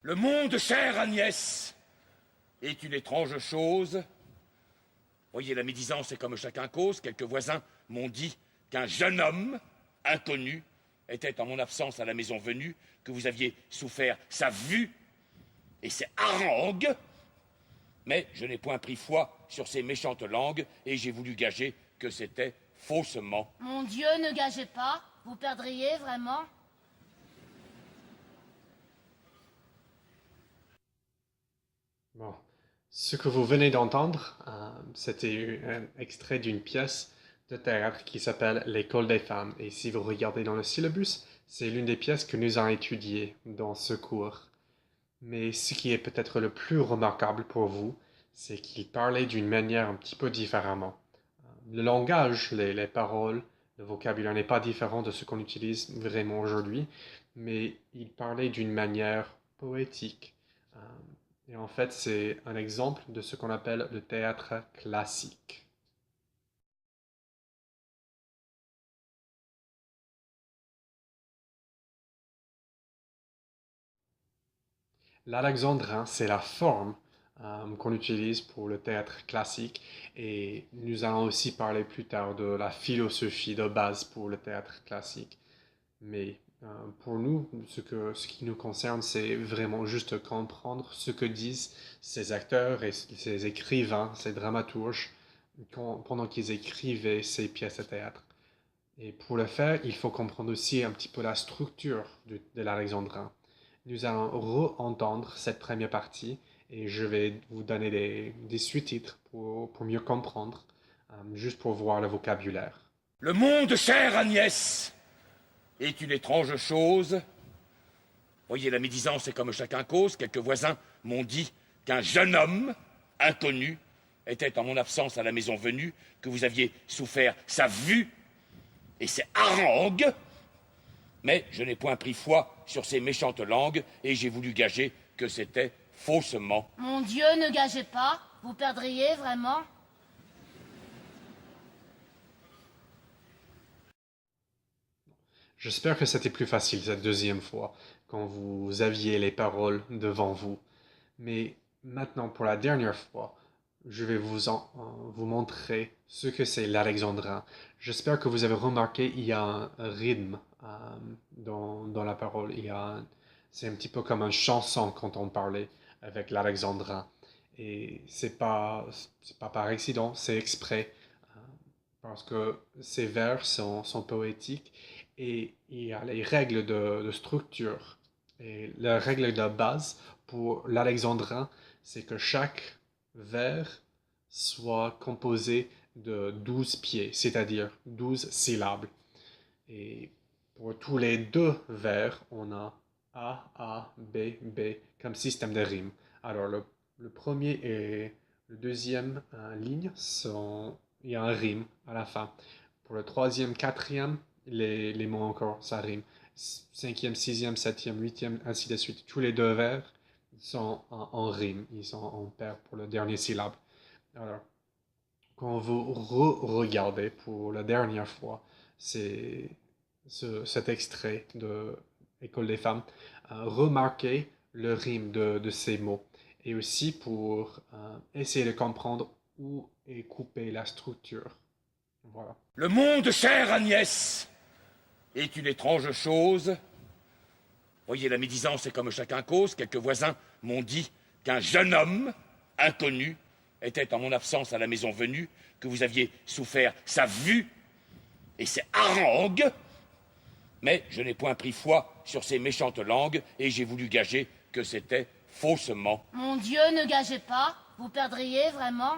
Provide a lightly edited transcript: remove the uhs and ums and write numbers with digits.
Le monde, chère Agnès, est une étrange chose. Voyez, la médisance est comme chacun cause. Quelques voisins m'ont dit qu'un jeune homme, inconnu, était en mon absence à la maison venue, que vous aviez souffert sa vue et ses harangues. Mais je n'ai point pris foi sur ces méchantes langues et j'ai voulu gager que c'était faussement. Mon Dieu, ne gagez pas. Vous perdriez vraiment. Bon, ce que vous venez d'entendre, c'était un extrait d'une pièce de théâtre qui s'appelle L'École des femmes. Et si vous regardez dans le syllabus, c'est l'une des pièces que nous avons étudiées dans ce cours. Mais ce qui est peut-être le plus remarquable pour vous, c'est qu'il parlait d'une manière un petit peu différemment. Le langage, les paroles, le vocabulaire n'est pas différent de ce qu'on utilise vraiment aujourd'hui, mais il parlait d'une manière poétique. Et en fait, c'est un exemple de ce qu'on appelle le théâtre classique. L'alexandrin, c'est la forme qu'on utilise pour le théâtre classique et nous allons aussi parler plus tard de la philosophie de base pour le théâtre classique. Mais pour nous, ce qui nous concerne, c'est vraiment juste comprendre ce que disent ces acteurs et ces écrivains, ces dramaturges, pendant qu'ils écrivaient ces pièces de théâtre. Et pour le faire, il faut comprendre aussi un petit peu la structure de l'alexandrin. Nous allons re-entendre cette première partie et je vais vous donner des sous-titres pour mieux comprendre, juste pour voir le vocabulaire. Le monde, chère Agnès, est une étrange chose. Voyez, la médisance est comme chacun cause. Quelques voisins m'ont dit qu'un jeune homme, inconnu, était en mon absence à la maison venue, que vous aviez souffert sa vue et ses harangues. Mais je n'ai point pris foi sur ces méchantes langues et j'ai voulu gager que c'était faussement. Mon Dieu, ne gagez pas. Vous perdriez vraiment. J'espère que c'était plus facile cette deuxième fois, quand vous aviez les paroles devant vous. Mais maintenant, pour la dernière fois, je vais vous montrer ce que c'est l'alexandrin. J'espère que vous avez remarqué, il y a un rythme dans la parole. C'est un petit peu comme une chanson quand on parlait avec l'alexandrin. Et c'est pas par accident, c'est exprès. Parce que ces vers sont poétiques et il y a les règles de structure. Et la règle de base pour l'alexandrin, c'est que chaque vers soit composé de 12 pieds, c'est-à-dire 12 syllabes. Et pour tous les deux vers, on a A, B, B comme système de rime. Alors le premier et le deuxième ligne il y a un rime à la fin. Pour le troisième, quatrième, les mots encore, ça rime. Cinquième, sixième, septième, huitième, ainsi de suite. Tous les deux vers sont en rime. Ils sont en paire pour le dernier syllabe. Alors, quand vous regardez pour la dernière fois cet extrait de École des femmes, remarquez le rime de ces mots. Et aussi pour essayer de comprendre où est coupée la structure. Voilà. Le monde, chère Agnès, est une étrange chose. Voyez, la médisance est comme chacun cause. Quelques voisins m'ont dit qu'un jeune homme, inconnu, était en mon absence à la maison venue, que vous aviez souffert sa vue et ses harangues. Mais je n'ai point pris foi sur ces méchantes langues et j'ai voulu gager que c'était faussement. Mon Dieu, ne gagez pas. Vous perdriez vraiment.